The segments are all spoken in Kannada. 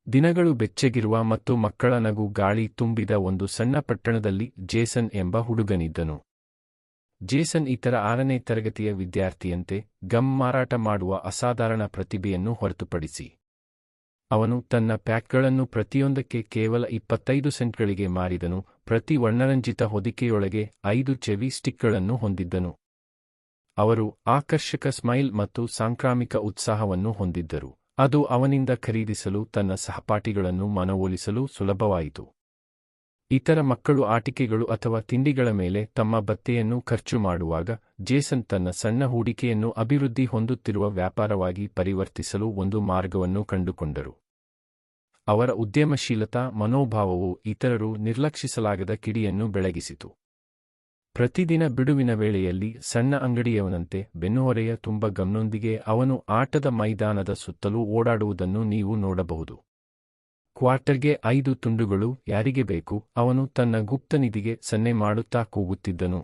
ದಿನಗಳು ಬೆಚ್ಚಗಿರುವ ಮತ್ತು ಮಕ್ಕಳ ನಗು ಗಾಳಿ ತುಂಬಿದ ಒಂದು ಸಣ್ಣ ಪಟ್ಟಣದಲ್ಲಿ ಜೇಸನ್ ಎಂಬ ಹುಡುಗನಿದ್ದನು. ಜೇಸನ್ ಇತರ 6ನೇ ತರಗತಿಯ ವಿದ್ಯಾರ್ಥಿಯಂತೆ ಗಮ್ ಮಾರಾಟ ಮಾಡುವ ಅಸಾಧಾರಣ ಪ್ರತಿಭೆಯನ್ನು ಹೊರತುಪಡಿಸಿ ಅವನು ತನ್ನ ಪ್ಯಾಕ್ಗಳನ್ನು ಪ್ರತಿಯೊಂದಕ್ಕೆ ಕೇವಲ 25 ಸೆಂಟ್ಗಳಿಗೆ ಮಾರಿದನು. ಪ್ರತಿ ವರ್ಣರಂಜಿತ ಹೊದಿಕೆಯೊಳಗೆ 5 ಚೆವಿ ಸ್ಟಿಕ್ಗಳನ್ನು ಹೊಂದಿದ್ದನು. ಅವರು ಆಕರ್ಷಕ ಸ್ಮೈಲ್ ಮತ್ತು ಸಾಂಕ್ರಾಮಿಕ ಉತ್ಸಾಹವನ್ನು ಹೊಂದಿದ್ದರು. ಅದು ಅವನಿಂದ ಖರೀದಿಸಲು ತನ್ನ ಸಹಪಾಠಿಗಳನ್ನು ಮನವೊಲಿಸಲು ಸುಲಭವಾಯಿತು. ಇತರ ಮಕ್ಕಳು ಆಟಿಕೆಗಳು ಅಥವಾ ತಿಂಡಿಗಳ ಮೇಲೆ ತಮ್ಮ ಭತ್ಯೆಯನ್ನು ಖರ್ಚು ಮಾಡುವಾಗ, ಜೇಸನ್ ತನ್ನ ಸಣ್ಣ ಹೂಡಿಕೆಯನ್ನು ಅಭಿವೃದ್ಧಿ ಹೊಂದುತ್ತಿರುವ ವ್ಯಾಪಾರವಾಗಿ ಪರಿವರ್ತಿಸಲು ಒಂದು ಮಾರ್ಗವನ್ನು ಕಂಡುಕೊಂಡರು. ಅವರ ಉದ್ಯಮಶೀಲತಾ ಮನೋಭಾವವು ಇತರರು ನಿರ್ಲಕ್ಷಿಸಲಾಗದ ಕಿಡಿಯನ್ನು ಬೆಳಗಿಸಿತು. ಪ್ರತಿದಿನ ಬಿಡುವಿನ ವೇಳೆಯಲ್ಲಿ ಸಣ್ಣ ಅಂಗಡಿಯವನಂತೆ ಬೆನ್ನುಹೊರೆಯ ತುಂಬ ಗಮ್ನೊಂದಿಗೆ ಅವನು ಆಟದ ಮೈದಾನದ ಸುತ್ತಲೂ ಓಡಾಡುವುದನ್ನು ನೀವು ನೋಡಬಹುದು. ಕ್ವಾರ್ಟರ್ಗೆ 5 ತುಂಡುಗಳು ಯಾರಿಗೆ ಬೇಕು? ಅವನು ತನ್ನ ಗುಪ್ತನಿಧಿಗೆ ಸನ್ನೆ ಮಾಡುತ್ತಾ ಕೂಗುತ್ತಿದ್ದನು.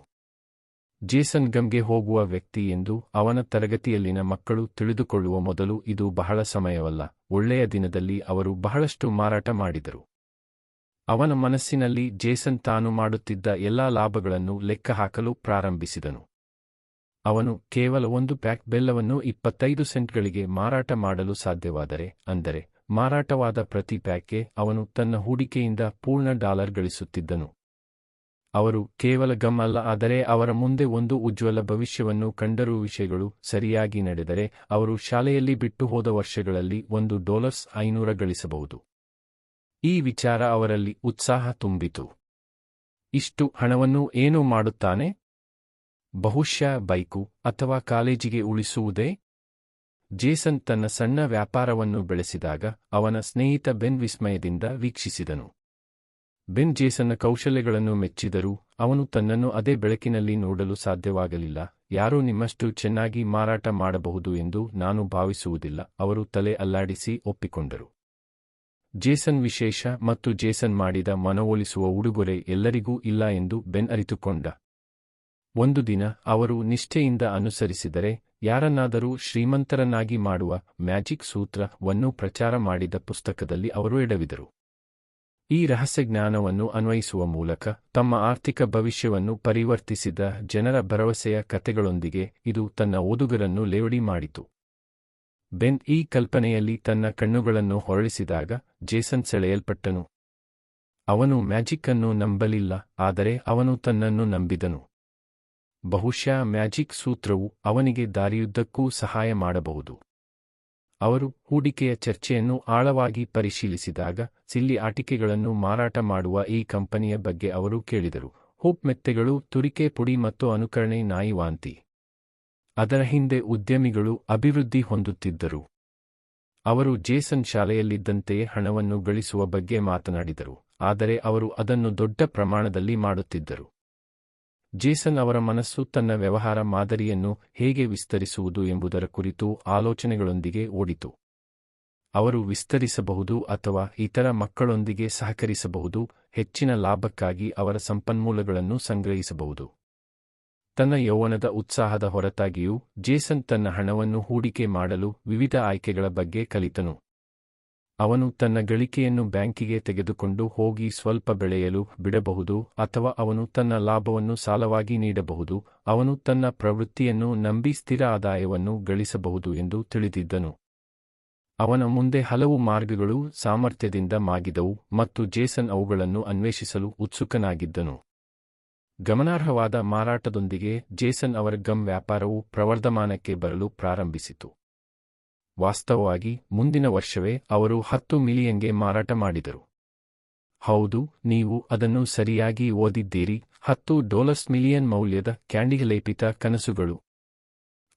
ಜೇಸನ್ ಗಮ್ಗೆ ಹೋಗುವ ವ್ಯಕ್ತಿ ಎಂದು ಅವನ ತರಗತಿಯಲ್ಲಿನ ಮಕ್ಕಳು ತಿಳಿದುಕೊಳ್ಳುವ ಮೊದಲು ಇದು ಬಹಳ ಸಮಯವಲ್ಲ. ಒಳ್ಳೆಯ ದಿನದಲ್ಲಿ ಅವರು ಬಹಳಷ್ಟು ಮಾರಾಟ ಮಾಡಿದರು. ಅವನ ಮನಸ್ಸಿನಲ್ಲಿ ಜೇಸನ್ ತಾನು ಮಾಡುತ್ತಿದ್ದ ಎಲ್ಲಾ ಲಾಭಗಳನ್ನು ಲೆಕ್ಕಹಾಕಲು ಪ್ರಾರಂಭಿಸಿದನು. ಅವನು ಕೇವಲ 1 ಪ್ಯಾಕ್ ಬೆಲ್ಲವನ್ನು 25 ಸೆಂಟ್ಗಳಿಗೆ ಮಾರಾಟ ಮಾಡಲು ಸಾಧ್ಯವಾದರೆ, ಅಂದರೆ ಮಾರಾಟವಾದ ಪ್ರತಿ ಪ್ಯಾಕ್ಗೆ ಅವನು ತನ್ನ ಹೂಡಿಕೆಯಿಂದ ಪೂರ್ಣ $1 ಗಳಿಸುತ್ತಿದ್ದನು. ಅವರು ಕೇವಲ ಗಮ್ ಅಲ್ಲ, ಆದರೆ ಅವರ ಮುಂದೆ ಒಂದು ಉಜ್ವಲ ಭವಿಷ್ಯವನ್ನು ಕಂಡರು. ವಿಷಯಗಳು ಸರಿಯಾಗಿ ನಡೆದರೆ ಅವರು ಶಾಲೆಯಲ್ಲಿ ಬಿಟ್ಟು ಹೋದ ವರ್ಷಗಳಲ್ಲಿ $1,500 ಗಳಿಸಬಹುದು. ಈ ವಿಚಾರ ಅವರಲ್ಲಿ ಉತ್ಸಾಹ ತುಂಬಿತು. ಇಷ್ಟು ಹಣವನ್ನು ಏನು ಮಾಡುತ್ತಾನೆ? ಬಹುಶಃ ಬೈಕು ಅಥವಾ ಕಾಲೇಜಿಗೆ ಉಳಿಸುವುದೇ? ಜೇಸನ್ ತನ್ನ ಸಣ್ಣ ವ್ಯಾಪಾರವನ್ನು ಬೆಳೆಸಿದಾಗ ಅವನ ಸ್ನೇಹಿತ ಬೆನ್ ವಿಸ್ಮಯದಿಂದ ವೀಕ್ಷಿಸಿದನು. ಬೆನ್ ಜೇಸನ್ನ ಕೌಶಲ್ಯಗಳನ್ನು ಮೆಚ್ಚಿದರೂ ಅವನು ತನ್ನನ್ನು ಅದೇ ಬೆಳಕಿನಲ್ಲಿ ನೋಡಲು ಸಾಧ್ಯವಾಗಲಿಲ್ಲ. ಯಾರೂ ನಿಮ್ಮಷ್ಟು ಚೆನ್ನಾಗಿ ಮಾರಾಟ ಮಾಡಬಹುದು ಎಂದು ನಾನು ಭಾವಿಸುವುದಿಲ್ಲ. ಅವರು ತಲೆ ಅಲ್ಲಾಡಿಸಿ ಒಪ್ಪಿಕೊಂಡರು. ಜೇಸನ್ ವಿಶೇಷ ಮತ್ತು ಜೇಸನ್ ಮಾಡಿದ ಮನವೊಲಿಸುವ ಉಡುಗೊರೆ ಎಲ್ಲರಿಗೂ ಇಲ್ಲ ಎಂದು ಬೆನ್ ಅರಿತುಕೊಂಡ. ಒಂದು ದಿನ ಅವರು ನಿಷ್ಠೆಯಿಂದ ಅನುಸರಿಸಿದರೆ ಯಾರನ್ನಾದರೂ ಶ್ರೀಮಂತರನ್ನಾಗಿ ಮಾಡುವ ಮ್ಯಾಜಿಕ್ ಸೂತ್ರವನ್ನು ಪ್ರಚಾರ ಮಾಡಿದ ಪುಸ್ತಕದಲ್ಲಿ ಅವರು ಎಡವಿದರು. ಈ ರಹಸ್ಯಜ್ಞಾನವನ್ನು ಅನ್ವಯಿಸುವ ಮೂಲಕ ತಮ್ಮ ಆರ್ಥಿಕ ಭವಿಷ್ಯವನ್ನು ಪರಿವರ್ತಿಸಿದ ಜನರ ಭರವಸೆಯ ಕಥೆಗಳೊಂದಿಗೆ ಇದು ತನ್ನ ಓದುಗರನ್ನು ಲೇವಡಿ ಮಾಡಿತು. ಬೆನ್ ಈ ಕಲ್ಪನೆಯಲ್ಲಿ ತನ್ನ ಕಣ್ಣುಗಳನ್ನು ಹೊರಳಿಸಿದಾಗ ಜೇಸನ್ ಸೆಳೆಯಲ್ಪಟ್ಟನು. ಅವನು ಮ್ಯಾಜಿಕ್ ಅನ್ನು ನಂಬಲಿಲ್ಲ, ಆದರೆ ಅವನು ತನ್ನನ್ನು ನಂಬಿದನು. ಬಹುಶಃ ಮ್ಯಾಜಿಕ್ ಸೂತ್ರವು ಅವನಿಗೆ ದಾರಿಯುದ್ದಕ್ಕೂ ಸಹಾಯ ಮಾಡಬಹುದು. ಅವರು ಹೂಡಿಕೆಯ ಚರ್ಚೆಯನ್ನು ಆಳವಾಗಿ ಪರಿಶೀಲಿಸಿದಾಗ ಸಿಲ್ಲಿ ಆಟಿಕೆಗಳನ್ನು ಮಾರಾಟ ಮಾಡುವ ಈ ಕಂಪನಿಯ ಬಗ್ಗೆ ಅವರು ಕೇಳಿದರು. ಹೋಪ್ ಮೆತ್ತೆಗಳು, ತುರಿಕೆ ಪುಡಿ ಮತ್ತು ಅನುಕರಣೆ ನಾಯಿ ವಾಂತಿ. ಅದರ ಹಿಂದೆ ಉದ್ಯಮಿಗಳು ಅಭಿವೃದ್ಧಿ ಹೊಂದುತ್ತಿದ್ದರು. ಅವರು ಜೇಸನ್ ಶಾಲೆಯಲ್ಲಿದ್ದಂತೆಯೇ ಹಣವನ್ನು ಗಳಿಸುವ ಬಗ್ಗೆ ಮಾತನಾಡಿದರು, ಆದರೆ ಅವರು ಅದನ್ನು ದೊಡ್ಡ ಪ್ರಮಾಣದಲ್ಲಿ ಮಾಡುತ್ತಿದ್ದರು. ಜೇಸನ್ ಅವರ ಮನಸ್ಸು ತನ್ನ ವ್ಯವಹಾರ ಮಾದರಿಯನ್ನು ಹೇಗೆ ವಿಸ್ತರಿಸುವುದು ಎಂಬುದರ ಕುರಿತು ಆಲೋಚನೆಗಳೊಂದಿಗೆ ಓಡಿತು. ಅವರು ವಿಸ್ತರಿಸಬಹುದು ಅಥವಾ ಇತರ ಮಕ್ಕಳೊಂದಿಗೆ ಸಹಕರಿಸಬಹುದು, ಹೆಚ್ಚಿನ ಲಾಭಕ್ಕಾಗಿ ಅವರ ಸಂಪನ್ಮೂಲಗಳನ್ನು ಸಂಗ್ರಹಿಸಬಹುದು. ತನ್ನ ಯೌವನದ ಉತ್ಸಾಹದ ಹೊರತಾಗಿಯೂ ಜೇಸನ್ ತನ್ನ ಹಣವನ್ನು ಹೂಡಿಕೆ ಮಾಡಲು ವಿವಿಧ ಆಯ್ಕೆಗಳ ಬಗ್ಗೆ ಕಲಿತನು. ಅವನು ತನ್ನ ಗಳಿಕೆಯನ್ನು ಬ್ಯಾಂಕಿಗೆ ತೆಗೆದುಕೊಂಡು ಹೋಗಿ ಸ್ವಲ್ಪ ಬೆಳೆಯಲು ಬಿಡಬಹುದು, ಅಥವಾ ಅವನು ತನ್ನ ಲಾಭವನ್ನು ಸಾಲವಾಗಿ ನೀಡಬಹುದು. ಅವನು ತನ್ನ ಪ್ರವೃತ್ತಿಯನ್ನು ನಂಬಿ ಸ್ಥಿರ ಆದಾಯವನ್ನು ಗಳಿಸಬಹುದು ಎಂದು ತಿಳಿದಿದ್ದನು. ಅವನ ಮುಂದೆ ಹಲವು ಮಾರ್ಗಗಳು ಸಾಮರ್ಥ್ಯದಿಂದ ಮಾಗಿದವು ಮತ್ತು ಜೇಸನ್ ಅವುಗಳನ್ನು ಅನ್ವೇಷಿಸಲು ಉತ್ಸುಕನಾಗಿದ್ದನು. ಗಮನಾರ್ಹವಾದ ಮಾರಾಟದೊಂದಿಗೆ ಜೇಸನ್ ಅವರ ಗಮ್ ವ್ಯಾಪಾರವು ಪ್ರವರ್ಧಮಾನಕ್ಕೆ ಬರಲು ಪ್ರಾರಂಭಿಸಿತು. ವಾಸ್ತವವಾಗಿ ಮುಂದಿನ ವರ್ಷವೇ ಅವರು $10 ಮಿಲಿಯನ್ಗೆ ಮಾರಾಟ ಮಾಡಿದರು. ಹೌದು, ನೀವು ಅದನ್ನು ಸರಿಯಾಗಿ ಓದಿದ್ದೀರಿ, $10 ಮಿಲಿಯನ್ ಮೌಲ್ಯದ ಕ್ಯಾಂಡಿಲೇಪಿತ ಕನಸುಗಳು.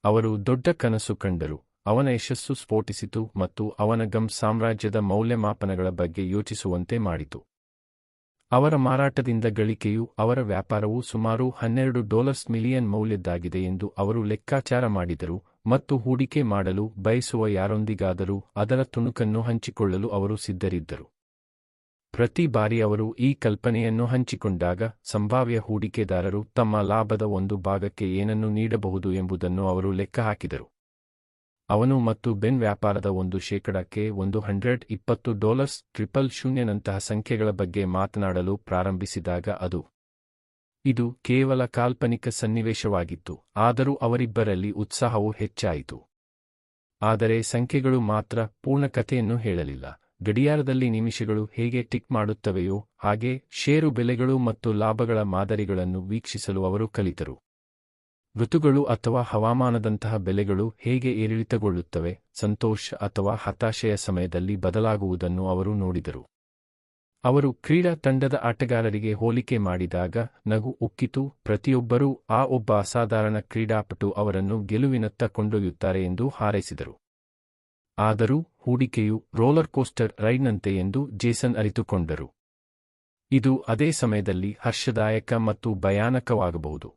ಅವರು ದೊಡ್ಡ ಕನಸು ಕಂಡರು. ಅವನ ಯಶಸ್ಸು ಸ್ಫೋಟಿಸಿತು ಮತ್ತು ಅವನ ಗಮ್ ಸಾಮ್ರಾಜ್ಯದ ಮೌಲ್ಯಮಾಪನಗಳ ಬಗ್ಗೆ ಯೋಚಿಸುವಂತೆ ಮಾಡಿತು. ಅವರ ಮಾರಾಟದಿಂದ ಗಳಿಕೆಯು ಅವರ ವ್ಯಾಪಾರವು ಸುಮಾರು $12 ಮಿಲಿಯನ್ ಮೌಲ್ಯದ್ದಾಗಿದೆ ಎಂದು ಅವರು ಲೆಕ್ಕಾಚಾರ ಮಾಡಿದರು, ಮತ್ತು ಹೂಡಿಕೆ ಮಾಡಲು ಬಯಸುವ ಯಾರೊಂದಿಗಾದರೂ ಅದರ ತುಣುಕನ್ನು ಹಂಚಿಕೊಳ್ಳಲು ಅವರು ಸಿದ್ಧರಿದ್ದರು. ಪ್ರತಿ ಬಾರಿ ಅವರು ಈ ಕಲ್ಪನೆಯನ್ನು ಹಂಚಿಕೊಂಡಾಗ ಸಂಭಾವ್ಯ ಹೂಡಿಕೆದಾರರು ತಮ್ಮ ಲಾಭದ ಒಂದು ಭಾಗಕ್ಕೆ ಏನನ್ನು ನೀಡಬಹುದು ಎಂಬುದನ್ನು ಅವರು ಲೆಕ್ಕ ಹಾಕಿದರು. ಅವನು ಮತ್ತು ಬೆನ್ ವ್ಯಾಪಾರದ 1%ಕ್ಕೆ $120 ನಂತಹ ಸಂಖ್ಯೆಗಳ ಬಗ್ಗೆ ಮಾತನಾಡಲು ಪ್ರಾರಂಭಿಸಿದಾಗ ಇದು ಕೇವಲ ಕಾಲ್ಪನಿಕ ಸನ್ನಿವೇಶವಾಗಿತ್ತು, ಆದರೂ ಅವರಿಬ್ಬರಲ್ಲಿ ಉತ್ಸಾಹವು ಹೆಚ್ಚಾಯಿತು. ಆದರೆ ಸಂಖ್ಯೆಗಳು ಮಾತ್ರ ಪೂರ್ಣ ಕಥೆಯನ್ನು ಹೇಳಲಿಲ್ಲ. ಗಡಿಯಾರದಲ್ಲಿ ನಿಮಿಷಗಳು ಹೇಗೆ ಟಿಕ್ ಮಾಡುತ್ತವೆಯೋ ಹಾಗೆ ಷೇರು ಬೆಲೆಗಳು ಮತ್ತು ಲಾಭಗಳ ಮಾದರಿಗಳನ್ನು ವೀಕ್ಷಿಸಲು ಅವರು ಕಲಿತರು. ಋತುಗಳು ಅಥವಾ ಹವಾಮಾನದಂತಹ ಬೆಲೆಗಳು ಹೇಗೆ ಏರಿಳಿತಗೊಳ್ಳುತ್ತವೆ, ಸಂತೋಷ ಅಥವಾ ಹತಾಶೆಯ ಸಮಯದಲ್ಲಿ ಬದಲಾಗುವುದನ್ನು ಅವರು ನೋಡಿದರು. ಅವರು ಕ್ರೀಡಾ ತಂಡದ ಆಟಗಾರರಿಗೆ ಹೋಲಿಕೆ ಮಾಡಿದಾಗ ನಗು ಉಕ್ಕಿತು. ಪ್ರತಿಯೊಬ್ಬರೂ ಆ ಒಬ್ಬ ಅಸಾಧಾರಣ ಕ್ರೀಡಾಪಟು ಅವರನ್ನು ಗೆಲುವಿನತ್ತ ಕೊಂಡೊಯ್ಯುತ್ತಾರೆ ಎಂದು ಹಾರೈಸಿದರು. ಆದರೂ ಹೂಡಿಕೆಯು ರೋಲರ್ ಕೋಸ್ಟರ್ ರೈಡ್ನಂತೆ ಎಂದು ಜೇಸನ್ ಅರಿತುಕೊಂಡರು. ಇದು ಅದೇ ಸಮಯದಲ್ಲಿ ಹರ್ಷದಾಯಕ ಮತ್ತು ಭಯಾನಕವಾಗಬಹುದು.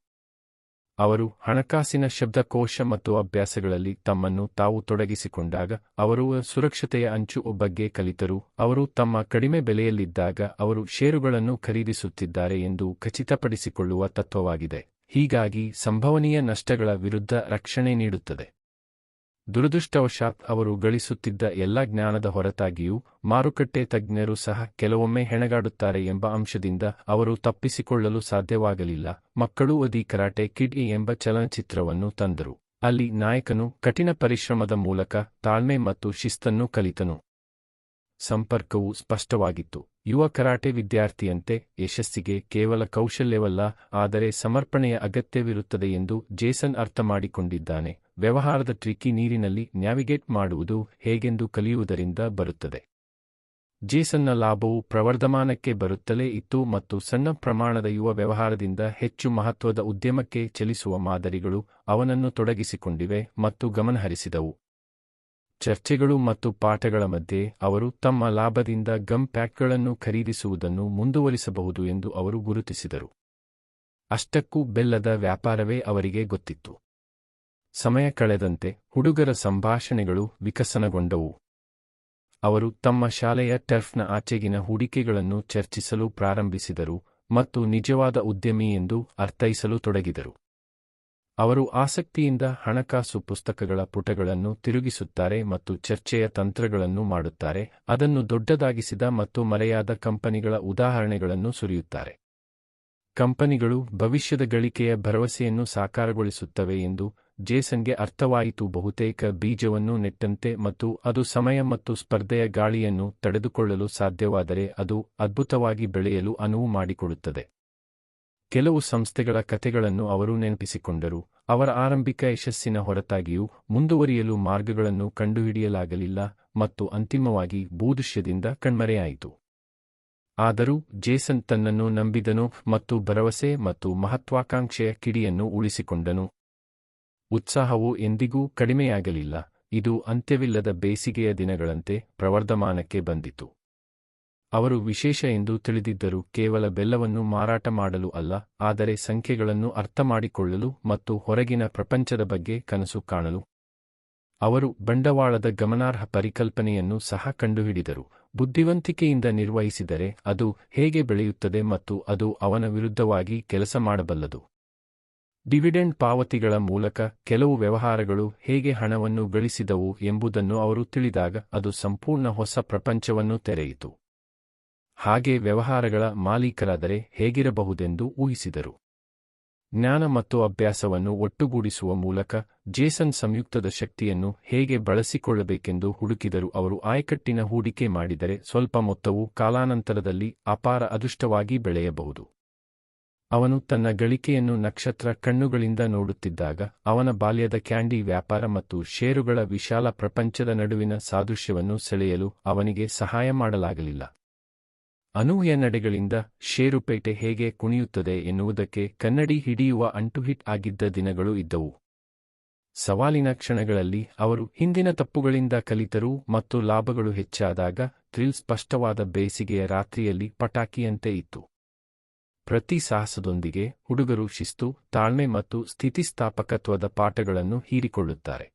ಅವರು ಹಣಕಾಸಿನ ಶಬ್ದಕೋಶ ಮತ್ತು ಅಭ್ಯಾಸಗಳಲ್ಲಿ ತಮ್ಮನ್ನು ತಾವು ತೊಡಗಿಸಿಕೊಂಡಾಗ ಅವರು ಸುರಕ್ಷತೆಯ ಅಂಚು ಬಗ್ಗೆ ಕಲಿತರು. ಅವರು ತಮ್ಮ ಕಡಿಮೆ ಬೆಲೆಯಲ್ಲಿದ್ದಾಗ ಅವರು ಷೇರುಗಳನ್ನು ಖರೀದಿಸುತ್ತಿದ್ದಾರೆ ಎಂದು ಖಚಿತಪಡಿಸಿಕೊಳ್ಳುವ ತತ್ವವಾಗಿದೆ. ಹೀಗಾಗಿ ಸಂಭವನೀಯ ನಷ್ಟಗಳ ವಿರುದ್ಧ ರಕ್ಷಣೆ ನೀಡುತ್ತದೆ. ದುರದೃಷ್ಟವಶಾತ್ ಅವರು ಗಳಿಸುತ್ತಿದ್ದ ಎಲ್ಲ ಜ್ಞಾನದ ಹೊರತಾಗಿಯೂ ಮಾರುಕಟ್ಟೆ ತಜ್ಞರು ಸಹ ಕೆಲವೊಮ್ಮೆ ಹೆಣಗಾಡುತ್ತಾರೆ ಎಂಬ ಅಂಶದಿಂದ ಅವರು ತಪ್ಪಿಸಿಕೊಳ್ಳಲು ಸಾಧ್ಯವಾಗಲಿಲ್ಲ. ಮಕ್ಕಳು ದಿ ಕರಾಟೆ ಕಿಡ್ ಎಂಬ ಚಲನಚಿತ್ರವನ್ನು ತಂದರು. ಅಲ್ಲಿ ನಾಯಕನು ಕಠಿಣ ಪರಿಶ್ರಮದ ಮೂಲಕ ತಾಳ್ಮೆ ಮತ್ತು ಶಿಸ್ತನ್ನು ಕಲಿತನು. ಸಂಪರ್ಕವು ಸ್ಪಷ್ಟವಾಗಿತ್ತು. ಯುವ ಕರಾಟೆ ವಿದ್ಯಾರ್ಥಿಯಂತೆ ಯಶಸ್ಸಿಗೆ ಕೇವಲ ಕೌಶಲ್ಯವಲ್ಲ, ಆದರೆ ಸಮರ್ಪಣೆಯ ಅಗತ್ಯವಿರುತ್ತದೆ ಎಂದು ಜೇಸನ್ ಅರ್ಥಮಾಡಿಕೊಂಡಿದ್ದಾನೆ. ವ್ಯವಹಾರದ ಟ್ರಿಕಿ ನೀರಿನಲ್ಲಿ ನ್ಯಾವಿಗೇಟ್ ಮಾಡುವುದು ಹೇಗೆಂದು ಕಲಿಯುವುದರಿಂದ ಬರುತ್ತದೆ. ಜೇಸನ್ನ ಲಾಭವು ಪ್ರವರ್ಧಮಾನಕ್ಕೆ ಬರುತ್ತಲೇ ಇತ್ತು ಮತ್ತು ಸಣ್ಣ ಪ್ರಮಾಣದ ಯುವ ವ್ಯವಹಾರದಿಂದ ಹೆಚ್ಚು ಮಹತ್ವದ ಉದ್ಯಮಕ್ಕೆ ಚಲಿಸುವ ಮಾದರಿಗಳು ಅವನನ್ನು ತೊಡಗಿಸಿಕೊಂಡಿವೆ ಮತ್ತು ಗಮನಹರಿಸಿದವು. ಚರ್ಚೆಗಳು ಮತ್ತು ಪಾಠಗಳ ಮಧ್ಯೆ ಅವರು ತಮ್ಮ ಲಾಭದಿಂದ ಗಮ್ ಪ್ಯಾಕ್ಗಳನ್ನು ಖರೀದಿಸುವುದನ್ನು ಮುಂದುವರಿಸಬಹುದು ಎಂದು ಅವರು ಗುರುತಿಸಿದರು. ಅಷ್ಟಕ್ಕೂ ಬೆಲ್ಲದ ವ್ಯಾಪಾರವೇ ಅವರಿಗೆ ಗೊತ್ತಿತ್ತು. ಸಮಯ ಕಳೆದಂತೆ ಹುಡುಗರ ಸಂಭಾಷಣೆಗಳು ವಿಕಸನಗೊಂಡವು. ಅವರು ತಮ್ಮ ಶಾಲೆಯ ಟರ್ಫ್ನ ಆಚೆಗಿನ ಹೂಡಿಕೆಗಳನ್ನು ಚರ್ಚಿಸಲು ಪ್ರಾರಂಭಿಸಿದರು ಮತ್ತು ನಿಜವಾದ ಉದ್ಯಮಿ ಎಂದು ಅರ್ಥೈಸಲು ತೊಡಗಿದರು. ಅವರು ಆಸಕ್ತಿಯಿಂದ ಹಣಕಾಸು ಪುಸ್ತಕಗಳ ಪುಟಗಳನ್ನು ತಿರುಗಿಸುತ್ತಾರೆ ಮತ್ತು ಚರ್ಚೆಯ ತಂತ್ರಗಳನ್ನು ಮಾಡುತ್ತಾರೆ, ಅದನ್ನು ದೊಡ್ಡದಾಗಿಸಿದ ಮತ್ತು ಮರೆಯಾದ ಕಂಪನಿಗಳ ಉದಾಹರಣೆಗಳನ್ನು ಸುರಿಯುತ್ತಾರೆ. ಕಂಪನಿಗಳು ಭವಿಷ್ಯದ ಗಳಿಕೆಯ ಭರವಸೆಯನ್ನು ಸಾಕಾರಗೊಳಿಸುತ್ತವೆ ಎಂದು ಜೇಸನ್ಗೆ ಅರ್ಥವಾಯಿತು. ಬಹುತೇಕ ಬೀಜವನ್ನು ನೆಟ್ಟಂತೆ ಮತ್ತು ಅದು ಸಮಯ ಮತ್ತು ಸ್ಪರ್ಧೆಯ ಗಾಳಿಯನ್ನು ತಡೆದುಕೊಳ್ಳಲು ಸಾಧ್ಯವಾದರೆ ಅದು ಅದ್ಭುತವಾಗಿ ಬೆಳೆಯಲು ಅನುವು ಮಾಡಿಕೊಡುತ್ತದೆ. ಕೆಲವು ಸಂಸ್ಥೆಗಳ ಕಥೆಗಳನ್ನು ಅವರು ನೆನಪಿಸಿಕೊಂಡರು. ಅವರ ಆರಂಭಿಕ ಯಶಸ್ಸಿನ ಹೊರತಾಗಿಯೂ ಮುಂದುವರಿಯಲು ಮಾರ್ಗಗಳನ್ನು ಕಂಡುಹಿಡಿಯಲಾಗಲಿಲ್ಲ ಮತ್ತು ಅಂತಿಮವಾಗಿ ಭೂದೃಶ್ಯದಿಂದ ಕಣ್ಮರೆಯಾಯಿತು. ಆದರೂ ಜೇಸನ್ ತನ್ನನ್ನು ನಂಬಿದನು ಮತ್ತು ಭರವಸೆ ಮತ್ತು ಮಹತ್ವಾಕಾಂಕ್ಷೆಯ ಕಿಡಿಯನ್ನು ಉಳಿಸಿಕೊಂಡನು. ಉತ್ಸಾಹವು ಎಂದಿಗೂ ಕಡಿಮೆಯಾಗಲಿಲ್ಲ. ಇದು ಅಂತ್ಯವಿಲ್ಲದ ಬೇಸಿಗೆಯ ದಿನಗಳಂತೆ ಪ್ರವರ್ಧಮಾನಕ್ಕೆ ಬಂದಿತು. ಅವರು ವಿಶೇಷ ಎಂದು ತಿಳಿದಿದ್ದರು, ಕೇವಲ ಬೆಲ್ಲವನ್ನು ಮಾರಾಟ ಮಾಡಲು ಅಲ್ಲ, ಆದರೆ ಸಂಖ್ಯೆಗಳನ್ನು ಅರ್ಥಮಾಡಿಕೊಳ್ಳಲು ಮತ್ತು ಹೊರಗಿನ ಪ್ರಪಂಚದ ಬಗ್ಗೆ ಕನಸು ಕಾಣಲು. ಅವರು ಬಂಡವಾಳದ ಗಮನಾರ್ಹ ಪರಿಕಲ್ಪನೆಯನ್ನು ಸಹ ಕಂಡುಹಿಡಿದರು. ಬುದ್ಧಿವಂತಿಕೆಯಿಂದ ನಿರ್ವಹಿಸಿದರೆ ಅದು ಹೇಗೆ ಬೆಳೆಯುತ್ತದೆ ಮತ್ತು ಅದು ಅವನ ವಿರುದ್ಧವಾಗಿ ಕೆಲಸ ಮಾಡಬಲ್ಲದು. ಡಿವಿಡೆಂಡ್ ಪಾವತಿಗಳ ಮೂಲಕ ಕೆಲವು ವ್ಯವಹಾರಗಳು ಹೇಗೆ ಹಣವನ್ನು ಗಳಿಸಿದವು ಎಂಬುದನ್ನು ಅವರು ತಿಳಿದಾಗ ಅದು ಸಂಪೂರ್ಣ ಹೊಸ ಪ್ರಪಂಚವನ್ನು ತೆರೆಯಿತು. ಹಾಗೆ ವ್ಯವಹಾರಗಳ ಮಾಲೀಕರಾದರೆ ಹೇಗಿರಬಹುದೆಂದು ಊಹಿಸಿದರು. ಜ್ಞಾನ ಮತ್ತು ಅಭ್ಯಾಸವನ್ನು ಒಟ್ಟುಗೂಡಿಸುವ ಮೂಲಕ ಜೇಸನ್ ಸಂಯುಕ್ತದ ಶಕ್ತಿಯನ್ನು ಹೇಗೆ ಬಳಸಿಕೊಳ್ಳಬೇಕೆಂದು ಹುಡುಕಿದರು. ಅವರು ಆಯಕಟ್ಟಿನ ಹೂಡಿಕೆ ಮಾಡಿದರೆ ಸ್ವಲ್ಪ ಮೊತ್ತವು ಕಾಲಾನಂತರದಲ್ಲಿ ಅಪಾರ ಅದೃಷ್ಟವಾಗಿ ಬೆಳೆಯಬಹುದು. ಅವನು ತನ್ನ ಗಳಿಕೆಯನ್ನು ನಕ್ಷತ್ರ ಕಣ್ಣುಗಳಿಂದ ನೋಡುತ್ತಿದ್ದಾಗ ಅವನ ಬಾಲ್ಯದ ಕ್ಯಾಂಡಿ ವ್ಯಾಪಾರ ಮತ್ತು ಷೇರುಗಳ ವಿಶಾಲ ಪ್ರಪಂಚದ ನಡುವಿನ ಸಾದೃಶ್ಯವನ್ನು ಸೆಳೆಯಲು ಅವನಿಗೆ ಸಹಾಯ ಮಾಡಲಾಗಲಿಲ್ಲ. ಅನೂಹ್ಯ ನಡೆಗಳಿಂದ ಷೇರುಪೇಟೆ ಹೇಗೆ ಕುಣಿಯುತ್ತದೆ ಎನ್ನುವುದಕ್ಕೆ ಕನ್ನಡಿ ಹಿಡಿಯುವ ಅಂಟುಹಿಟ್ ಆಗಿದ್ದ ದಿನಗಳು ಇದ್ದವು. ಸವಾಲಿನ ಕ್ಷಣಗಳಲ್ಲಿ ಅವರು ಹಿಂದಿನ ತಪ್ಪುಗಳಿಂದ ಕಲಿತರು ಮತ್ತು ಲಾಭಗಳು ಹೆಚ್ಚಾದಾಗ ಥ್ರಿಲ್ ಸ್ಪಷ್ಟವಾದ ಬೇಸಿಗೆಯ ರಾತ್ರಿಯಲ್ಲಿ ಪಟಾಕಿಯಂತೆ ಇತ್ತು. ಪ್ರತಿ ಸಾಹಸದೊಂದಿಗೆ ಹುಡುಗರು ಶಿಸ್ತು, ತಾಳ್ಮೆ ಮತ್ತು ಸ್ಥಿತಿಸ್ಥಾಪಕತ್ವದ ಪಾಠಗಳನ್ನು ಹೀರಿಕೊಳ್ಳುತ್ತಾರೆ.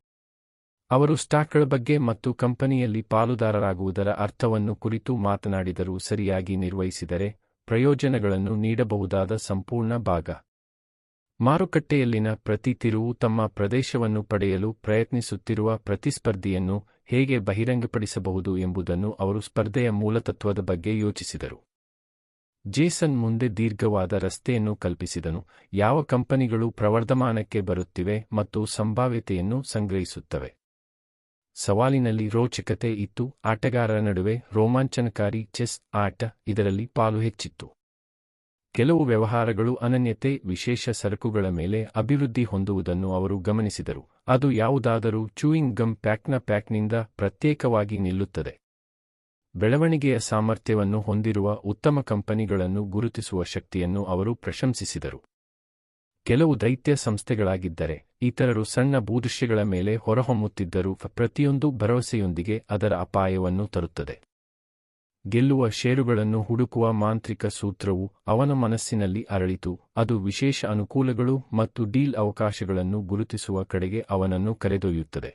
ಅವರು ಸ್ಟಾಕ್ಗಳ ಬಗ್ಗೆ ಮತ್ತು ಕಂಪನಿಯಲ್ಲಿ ಪಾಲುದಾರರಾಗುವುದರ ಅರ್ಥವನ್ನು ಕುರಿತು ಮಾತನಾಡಿದರು. ಸರಿಯಾಗಿ ನಿರ್ವಹಿಸಿದರೆ ಪ್ರಯೋಜನಗಳನ್ನು ನೀಡಬಹುದಾದ ಸಂಪೂರ್ಣ ಭಾಗ. ಮಾರುಕಟ್ಟೆಯಲ್ಲಿನ ಪ್ರತಿ ತಿರುವು ತಮ್ಮ ಪ್ರದೇಶವನ್ನು ಪಡೆಯಲು ಪ್ರಯತ್ನಿಸುತ್ತಿರುವ ಪ್ರತಿಸ್ಪರ್ಧಿಯನ್ನು ಹೇಗೆ ಬಹಿರಂಗಪಡಿಸಬಹುದು ಎಂಬುದನ್ನು ಅವರು ಸ್ಪರ್ಧೆಯ ಮೂಲತತ್ವದ ಬಗ್ಗೆ ಯೋಚಿಸಿದರು. ಜೇಸನ್ ಮುಂದೆ ದೀರ್ಘವಾದ ರಸ್ತೆಯನ್ನು ಕಲ್ಪಿಸಿದನು, ಯಾವ ಕಂಪನಿಗಳು ಪ್ರವರ್ಧಮಾನಕ್ಕೆ ಬರುತ್ತಿವೆ ಮತ್ತು ಸಂಭಾವ್ಯತೆಯನ್ನು ಸಂಗ್ರಹಿಸುತ್ತವೆ. ಸವಾಲಿನಲ್ಲಿ ರೋಚಕತೆ ಇತ್ತು. ಆಟಗಾರರ ನಡುವೆ ರೋಮಾಂಚನಕಾರಿ ಚೆಸ್ ಆಟ ಇದರಲ್ಲಿ ಪಾಲು ಹೆಚ್ಚಿತ್ತು. ಕೆಲವು ವ್ಯವಹಾರಗಳು ಅನನ್ಯತೆ, ವಿಶೇಷ ಸರಕುಗಳ ಮೇಲೆ ಅಭಿವೃದ್ಧಿ ಹೊಂದುವುದನ್ನು ಅವರು ಗಮನಿಸಿದರು. ಅದು ಯಾವುದಾದರೂ ಚೂಯಿಂಗ್ ಗಮ್ ಪ್ಯಾಕ್ನ ಪ್ಯಾಕ್ನಿಂದ ಪ್ರತ್ಯೇಕವಾಗಿ ನಿಲ್ಲುತ್ತದೆ. ಬೆಳವಣಿಗೆಯ ಸಾಮರ್ಥ್ಯವನ್ನು ಹೊಂದಿರುವ ಉತ್ತಮ ಕಂಪನಿಗಳನ್ನು ಗುರುತಿಸುವ ಶಕ್ತಿಯನ್ನು ಅವರು ಪ್ರಶಂಸಿಸಿದರು. ಕೆಲವು ದೈತ್ಯ ಸಂಸ್ಥೆಗಳಾಗಿದ್ದರೆ, ಇತರರು ಸಣ್ಣ ಭೂದೃಶ್ಯಗಳ ಮೇಲೆ ಹೊರಹೊಮ್ಮುತ್ತಿದ್ದರೂ ಪ್ರತಿಯೊಂದು ಭರವಸೆಯೊಂದಿಗೆ ಅದರ ಅಪಾಯವನ್ನು ತರುತ್ತದೆ. ಗೆಲ್ಲುವ ಷೇರುಗಳನ್ನು ಹುಡುಕುವ ಮಾಂತ್ರಿಕ ಸೂತ್ರವು ಅವನ ಮನಸ್ಸಿನಲ್ಲಿ ಅರಳಿತು. ಅದು ವಿಶೇಷ ಅನುಕೂಲಗಳು ಮತ್ತು ಡೀಲ್ ಅವಕಾಶಗಳನ್ನು ಗುರುತಿಸುವ ಕಡೆಗೆ ಅವನನ್ನು ಕರೆದೊಯ್ಯುತ್ತದೆ.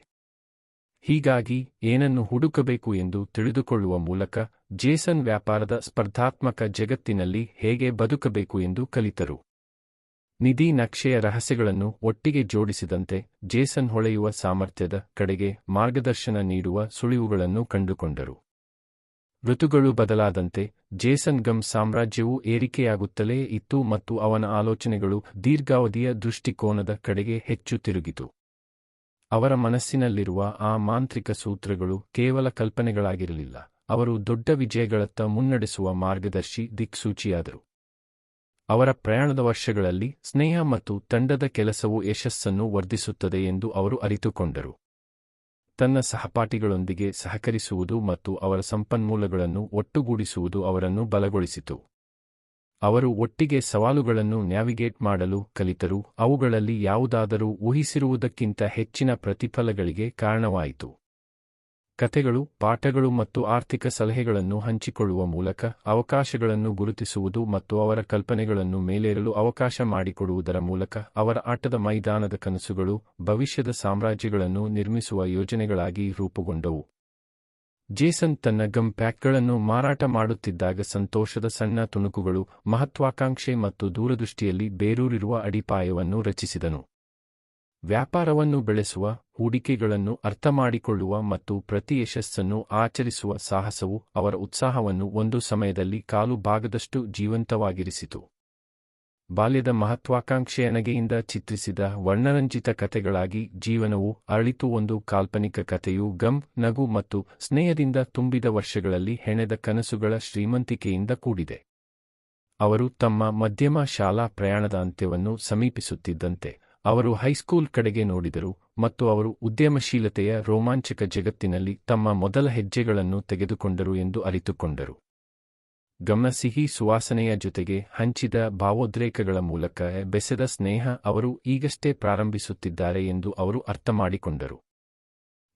ಹೀಗಾಗಿ ಏನನ್ನು ಹುಡುಕಬೇಕು ಎಂದು ತಿಳಿದುಕೊಳ್ಳುವ ಮೂಲಕ ಜೇಸನ್ ವ್ಯಾಪಾರದ ಸ್ಪರ್ಧಾತ್ಮಕ ಜಗತ್ತಿನಲ್ಲಿ ಹೇಗೆ ಬದುಕಬೇಕು ಎಂದು ಕಲಿತರು. ನಿಧಿ ನಕ್ಷೆಯ ರಹಸ್ಯಗಳನ್ನು ಒಟ್ಟಿಗೆ ಜೋಡಿಸಿದಂತೆ ಜೇಸನ್ ಹೊಳೆಯುವ ಸಾಮರ್ಥ್ಯದ ಕಡೆಗೆ ಮಾರ್ಗದರ್ಶನ ನೀಡುವ ಸುಳಿವುಗಳನ್ನು ಕಂಡುಕೊಂಡರು. ಋತುಗಳು ಬದಲಾದಂತೆ ಜೇಸನ್ ಗಮ್ ಸಾಮ್ರಾಜ್ಯವು ಏರಿಕೆಯಾಗುತ್ತಲೇ ಇತ್ತು ಮತ್ತು ಅವನ ಆಲೋಚನೆಗಳು ದೀರ್ಘಾವಧಿಯ ದೃಷ್ಟಿಕೋನದ ಕಡೆಗೆ ಹೆಚ್ಚು ತಿರುಗಿತು. ಅವರ ಮನಸ್ಸಿನಲ್ಲಿರುವ ಆ ಮಾಂತ್ರಿಕ ಸೂತ್ರಗಳು ಕೇವಲ ಕಲ್ಪನೆಗಳಾಗಿರಲಿಲ್ಲ, ಅವರು ದೊಡ್ಡ ವಿಜಯಗಳತ್ತ ಮುನ್ನಡೆಸುವ ಮಾರ್ಗದರ್ಶಿ ದಿಕ್ಸೂಚಿಯಾದರು. ಅವರ ಪ್ರಯಾಣದ ವರ್ಷಗಳಲ್ಲಿ ಸ್ನೇಹ ಮತ್ತು ತಂಡದ ಕೆಲಸವು ಯಶಸ್ಸನ್ನು ವರ್ಧಿಸುತ್ತದೆ ಎಂದು ಅವರು ಅರಿತುಕೊಂಡರು. ತನ್ನ ಸಹಪಾಠಿಗಳೊಂದಿಗೆ ಸಹಕರಿಸುವುದು ಮತ್ತು ಅವರ ಸಂಪನ್ಮೂಲಗಳನ್ನು ಒಟ್ಟುಗೂಡಿಸುವುದು ಅವರನ್ನು ಬಲಗೊಳಿಸಿತು. ಅವರು ಒಟ್ಟಿಗೆ ಸವಾಲುಗಳನ್ನು ನ್ಯಾವಿಗೇಟ್ ಮಾಡಲು ಕಲಿತರು, ಅವುಗಳಲ್ಲಿ ಯಾವುದಾದರೂ ಊಹಿಸಿರುವುದಕ್ಕಿಂತ ಹೆಚ್ಚಿನ ಪ್ರತಿಫಲಗಳಿಗೆ ಕಾರಣವಾಯಿತು. ಕಥೆಗಳು, ಪಾಠಗಳು ಮತ್ತು ಆರ್ಥಿಕ ಸಲಹೆಗಳನ್ನು ಹಂಚಿಕೊಳ್ಳುವ ಮೂಲಕ ಅವಕಾಶಗಳನ್ನು ಗುರುತಿಸುವುದು ಮತ್ತು ಅವರ ಕಲ್ಪನೆಗಳನ್ನು ಮೇಲೇರಲು ಅವಕಾಶ ಮಾಡಿಕೊಡುವುದರ ಮೂಲಕ ಅವರ ಆಟದ ಮೈದಾನದ ಕನಸುಗಳು ಭವಿಷ್ಯದ ಸಾಮ್ರಾಜ್ಯಗಳನ್ನು ನಿರ್ಮಿಸುವ ಯೋಜನೆಗಳಾಗಿ ರೂಪುಗೊಂಡವು. ಜೇಸನ್ ತನ್ನ ಗಮ್ ಪ್ಯಾಕ್ಗಳನ್ನು ಮಾರಾಟ ಮಾಡುತ್ತಿದ್ದಾಗ ಸಂತೋಷದ ಸಣ್ಣ ತುಣುಕುಗಳು, ಮಹತ್ವಾಕಾಂಕ್ಷೆ ಮತ್ತು ದೂರದೃಷ್ಟಿಯಲ್ಲಿ ಬೇರೂರಿರುವ ಅಡಿಪಾಯವನ್ನು ರಚಿಸಿದನು. ವ್ಯಾಪಾರವನ್ನು ಬೆಳೆಸುವ, ಹೂಡಿಕೆಗಳನ್ನು ಅರ್ಥಮಾಡಿಕೊಳ್ಳುವ ಮತ್ತು ಪ್ರತಿ ಯಶಸ್ಸನ್ನು ಆಚರಿಸುವ ಸಾಹಸವು ಅವರ ಉತ್ಸಾಹವನ್ನು ಒಂದು ಸಮಯದಲ್ಲಿ ಕಾಲು ಭಾಗದಷ್ಟು ಜೀವಂತವಾಗಿರಿಸಿತು. ಬಾಲ್ಯದ ಮಹತ್ವಾಕಾಂಕ್ಷೆಯ ನಗೆಯಿಂದ ಚಿತ್ರಿಸಿದ ವರ್ಣರಂಜಿತ ಕಥೆಗಳಾಗಿ ಜೀವನವು ಅರಳಿತು. ಒಂದು ಕಾಲ್ಪನಿಕ ಕಥೆಯು ಗಮ್, ನಗು ಮತ್ತು ಸ್ನೇಹದಿಂದ ತುಂಬಿದ ವರ್ಷಗಳಲ್ಲಿ ಹೆಣೆದ ಕನಸುಗಳ ಶ್ರೀಮಂತಿಕೆಯಿಂದ ಕೂಡಿದೆ. ಅವರು ತಮ್ಮ ಮಧ್ಯಮ ಶಾಲಾ ಪ್ರಯಾಣದ ಅಂತ್ಯವನ್ನು ಸಮೀಪಿಸುತ್ತಿದ್ದಂತೆ ಅವರು ಹೈಸ್ಕೂಲ್ ಕಡೆಗೆ ನೋಡಿದರು ಮತ್ತು ಅವರು ಉದ್ಯಮಶೀಲತೆಯ ರೋಮಾಂಚಕ ಜಗತ್ತಿನಲ್ಲಿ ತಮ್ಮ ಮೊದಲ ಹೆಜ್ಜೆಗಳನ್ನು ತೆಗೆದುಕೊಂಡರು ಎಂದು ಅರಿತುಕೊಂಡರು. ಗಮ್ನ ಸಿಹಿ ಸುವಾಸನೆಯ ಜೊತೆಗೆ ಹಂಚಿದ ಭಾವೋದ್ರೇಕಗಳ ಮೂಲಕ ಬೆಸೆದ ಸ್ನೇಹ ಅವರು ಈಗಷ್ಟೇ ಪ್ರಾರಂಭಿಸುತ್ತಿದ್ದಾರೆ ಎಂದು ಅವರು ಅರ್ಥಮಾಡಿಕೊಂಡರು.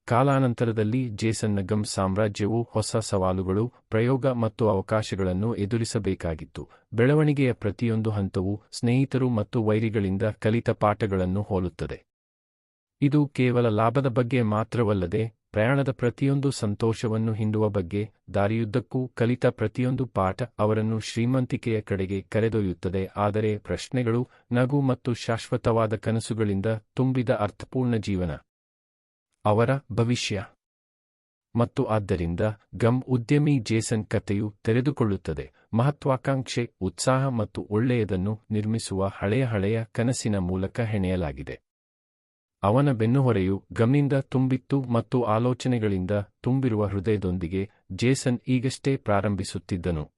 ಕಾಲಾನಂತರದಲ್ಲಿ ಜೇಸನ್ನ ಗಮ್ ಸಾಮ್ರಾಜ್ಯವು ಹೊಸ ಸವಾಲುಗಳು, ಪ್ರಯೋಗ ಮತ್ತು ಅವಕಾಶಗಳನ್ನು ಎದುರಿಸಬೇಕಾಗಿತ್ತು. ಬೆಳವಣಿಗೆಯ ಪ್ರತಿಯೊಂದು ಹಂತವೂ ಸ್ನೇಹಿತರು ಮತ್ತು ವೈರಿಗಳಿಂದ ಕಲಿತ ಪಾಠಗಳನ್ನು ಹೋಲುತ್ತದೆ. ಇದು ಕೇವಲ ಲಾಭದ ಬಗ್ಗೆ ಮಾತ್ರವಲ್ಲದೆ, ಪ್ರಯಾಣದ ಪ್ರತಿಯೊಂದು ಸಂತೋಷವನ್ನು ಹಿಂಡುವ ಬಗ್ಗೆ, ದಾರಿಯುದ್ದಕ್ಕೂ ಕಲಿತ ಪ್ರತಿಯೊಂದು ಪಾಠ ಅವರನ್ನು ಶ್ರೀಮಂತಿಕೆಯ ಕಡೆಗೆ ಕರೆದೊಯ್ಯುತ್ತದೆ. ಆದರೆ ಪ್ರಶ್ನೆಗಳು, ನಗು ಮತ್ತು ಶಾಶ್ವತವಾದ ಕನಸುಗಳಿಂದ ತುಂಬಿದ ಅರ್ಥಪೂರ್ಣ ಜೀವನ ಅವರ ಭವಿಷ್ಯ. ಮತ್ತು ಆದ್ದರಿಂದ ಗಮ್ ಉದ್ಯಮಿ ಜೇಸನ್ ಕಥೆಯು ತೆರೆದುಕೊಳ್ಳುತ್ತದೆ, ಮಹತ್ವಾಕಾಂಕ್ಷೆ, ಉತ್ಸಾಹ ಮತ್ತು ಒಳ್ಳೆಯದನ್ನು ನಿರ್ಮಿಸುವ ಹಳೆಯ ಕನಸಿನ ಮೂಲಕ ಹೆಣೆಯಲಾಗಿದೆ. ಅವನ ಬೆನ್ನುಹೊರೆಯು ಗಮ್ನಿಂದ ತುಂಬಿತ್ತು ಮತ್ತು ಆಲೋಚನೆಗಳಿಂದ ತುಂಬಿರುವ ಹೃದಯದೊಂದಿಗೆ ಜೇಸನ್ ಈಗಷ್ಟೇ ಪ್ರಾರಂಭಿಸುತ್ತಿದ್ದನು.